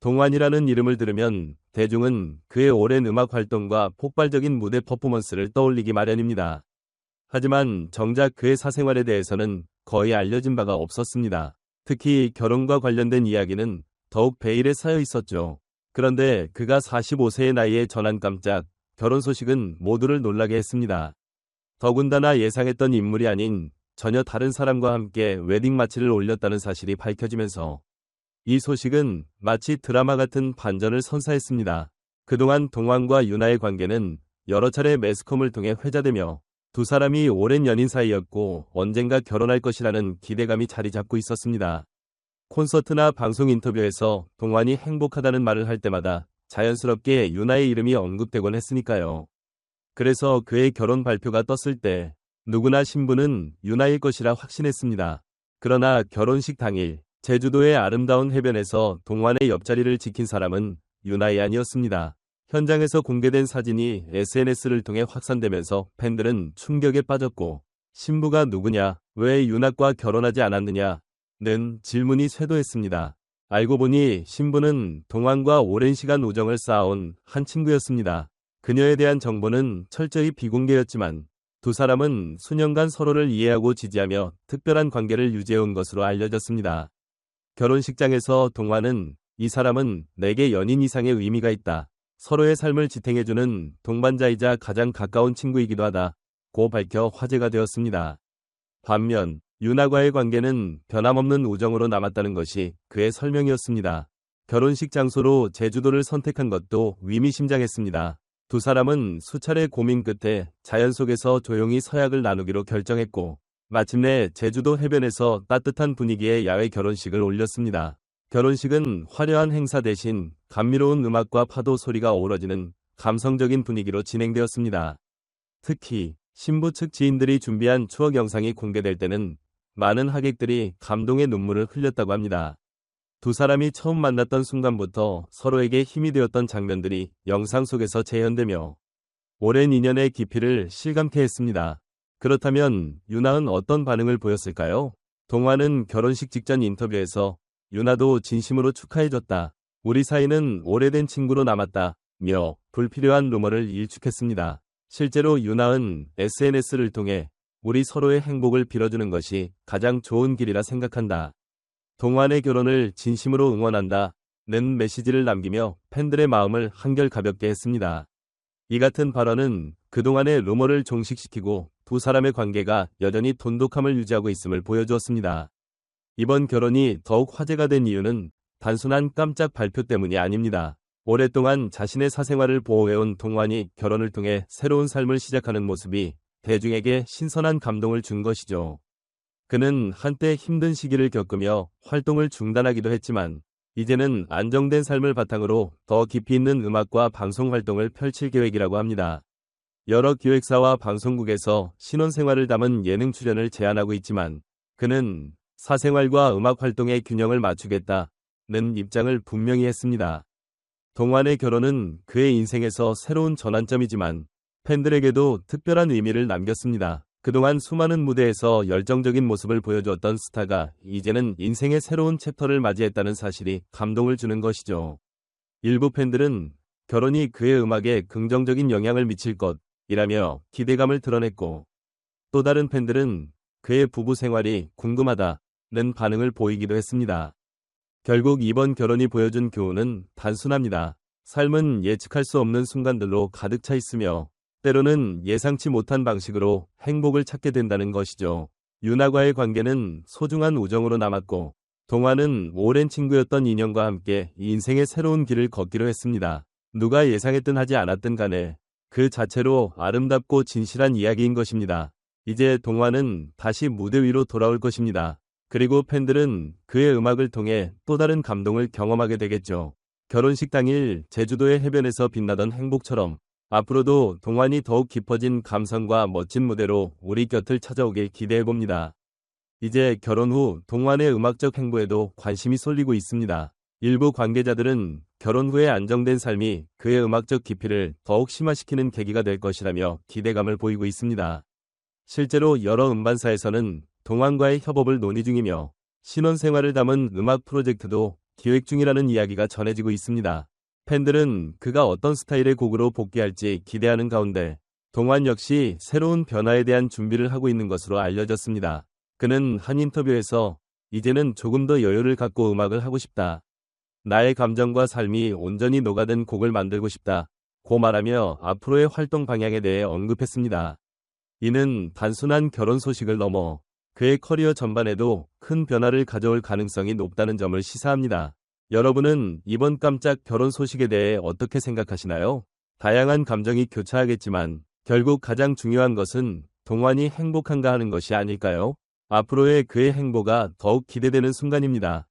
동완이라는 이름을 들으면 대중은 그의 오랜 음악 활동과 폭발적인 무대 퍼포먼스를 떠올리기 마련입니다. 하지만 정작 그의 사생활에 대해서는 거의 알려진 바가 없었습니다. 특히 결혼과 관련된 이야기는 더욱 베일에 쌓여 있었죠. 그런데 그가 45세의 나이에 전한 깜짝 결혼 소식은 모두를 놀라게 했습니다. 더군다나 예상했던 인물이 아닌 전혀 다른 사람과 함께 웨딩 마치를 올렸다는 사실이 밝혀지면서 이 소식은 마치 드라마 같은 반전을 선사했습니다. 그동안 동완과 유나의 관계는 여러 차례 매스컴을 통해 회자되며 두 사람이 오랜 연인 사이였고 언젠가 결혼할 것이라는 기대감이 자리 잡고 있었습니다. 콘서트나 방송 인터뷰에서 동완이 행복하다는 말을 할 때마다 자연스럽게 유나의 이름이 언급되곤 했으니까요. 그래서 그의 결혼 발표가 떴을 때 누구나 신부는 유나일 것이라 확신했습니다. 그러나 결혼식 당일 제주도의 아름다운 해변에서 동완의 옆자리를 지킨 사람은 유나이 아니었습니다. 현장에서 공개된 사진이 SNS를 통해 확산되면서 팬들은 충격에 빠졌고 신부가 누구냐, 왜 유나과 결혼하지 않았느냐는 질문이 쇄도했습니다. 알고 보니 신부는 동완과 오랜 시간 우정을 쌓아온 한 친구였습니다. 그녀에 대한 정보는 철저히 비공개였지만 두 사람은 수년간 서로를 이해하고 지지하며 특별한 관계를 유지해온 것으로 알려졌습니다. 결혼식장에서 동완은 이 사람은 내게 연인 이상의 의미가 있다. 서로의 삶을 지탱해주는 동반자이자 가장 가까운 친구이기도 하다고 밝혀 화제가 되었습니다. 반면 유나과의 관계는 변함없는 우정으로 남았다는 것이 그의 설명이었습니다. 결혼식 장소로 제주도를 선택한 것도 의미심장했습니다. 두 사람은 수차례 고민 끝에 자연 속에서 조용히 서약을 나누기로 결정했고 마침내 제주도 해변에서 따뜻한 분위기의 야외 결혼식을 올렸습니다. 결혼식은 화려한 행사 대신 감미로운 음악과 파도 소리가 어우러지는 감성적인 분위기로 진행되었습니다. 특히 신부 측 지인들이 준비한 추억 영상이 공개될 때는 많은 하객들이 감동의 눈물을 흘렸다고 합니다. 두 사람이 처음 만났던 순간부터 서로에게 힘이 되었던 장면들이 영상 속에서 재현되며 오랜 인연의 깊이를 실감케 했습니다. 그렇다면 유나는 어떤 반응을 보였을까요? 동완은 결혼식 직전 인터뷰에서 유나도 진심으로 축하해줬다. 우리 사이는 오래된 친구로 남았다며 불필요한 루머를 일축했습니다. 실제로 유나는 SNS를 통해 우리 서로의 행복을 빌어주는 것이 가장 좋은 길이라 생각한다. 동완의 결혼을 진심으로 응원한다는 메시지를 남기며 팬들의 마음을 한결 가볍게 했습니다. 이 같은 발언은 그동안의 루머를 종식시키고 두 사람의 관계가 여전히 돈독함을 유지하고 있음을 보여주었습니다. 이번 결혼이 더욱 화제가 된 이유는 단순한 깜짝 발표 때문이 아닙니다. 오랫동안 자신의 사생활을 보호해온 동완이 결혼을 통해 새로운 삶을 시작하는 모습이 대중에게 신선한 감동을 준 것이죠. 그는 한때 힘든 시기를 겪으며 활동을 중단하기도 했지만 이제는 안정된 삶을 바탕으로 더 깊이 있는 음악과 방송 활동을 펼칠 계획이라고 합니다. 여러 기획사와 방송국에서 신혼생활을 담은 예능 출연을 제안하고 있지만 그는 사생활과 음악 활동의 균형을 맞추겠다는 입장을 분명히 했습니다. 동완의 결혼은 그의 인생에서 새로운 전환점이지만 팬들에게도 특별한 의미를 남겼습니다. 그동안 수많은 무대에서 열정적인 모습을 보여주었던 스타가 이제는 인생의 새로운 챕터를 맞이했다는 사실이 감동을 주는 것이죠. 일부 팬들은 결혼이 그의 음악에 긍정적인 영향을 미칠 것이라며 기대감을 드러냈고 또 다른 팬들은 그의 부부 생활이 궁금하다는 반응을 보이기도 했습니다. 결국 이번 결혼이 보여준 교훈은 단순합니다. 삶은 예측할 수 없는 순간들로 가득 차 있으며 때로는 예상치 못한 방식으로 행복을 찾게 된다는 것이죠. 유나과의 관계는 소중한 우정으로 남았고 동완은 오랜 친구였던 인연과 함께 인생의 새로운 길을 걷기로 했습니다. 누가 예상했든 하지 않았든 간에 그 자체로 아름답고 진실한 이야기인 것입니다. 이제 동완은 다시 무대 위로 돌아올 것입니다. 그리고 팬들은 그의 음악을 통해 또 다른 감동을 경험하게 되겠죠. 결혼식 당일 제주도의 해변에서 빛나던 행복처럼 앞으로도 동완이 더욱 깊어진 감성과 멋진 무대로 우리 곁을 찾아오길 기대해봅니다. 이제 결혼 후 동완의 음악적 행보에도 관심이 쏠리고 있습니다. 일부 관계자들은 결혼 후의 안정된 삶이 그의 음악적 깊이를 더욱 심화시키는 계기가 될 것이라며 기대감을 보이고 있습니다. 실제로 여러 음반사에서는 동완과의 협업을 논의 중이며 신혼생활을 담은 음악 프로젝트도 기획 중이라는 이야기가 전해지고 있습니다. 팬들은 그가 어떤 스타일의 곡으로 복귀할지 기대하는 가운데 동완 역시 새로운 변화에 대한 준비를 하고 있는 것으로 알려졌습니다. 그는 한 인터뷰에서 이제는 조금 더 여유를 갖고 음악을 하고 싶다. 나의 감정과 삶이 온전히 녹아든 곡을 만들고 싶다. 고 말하며 앞으로의 활동 방향에 대해 언급했습니다. 이는 단순한 결혼 소식을 넘어 그의 커리어 전반에도 큰 변화를 가져올 가능성이 높다는 점을 시사합니다. 여러분은 이번 깜짝 결혼 소식에 대해 어떻게 생각하시나요? 다양한 감정이 교차하겠지만 결국 가장 중요한 것은 동완이 행복한가 하는 것이 아닐까요? 앞으로의 그의 행보가 더욱 기대되는 순간입니다.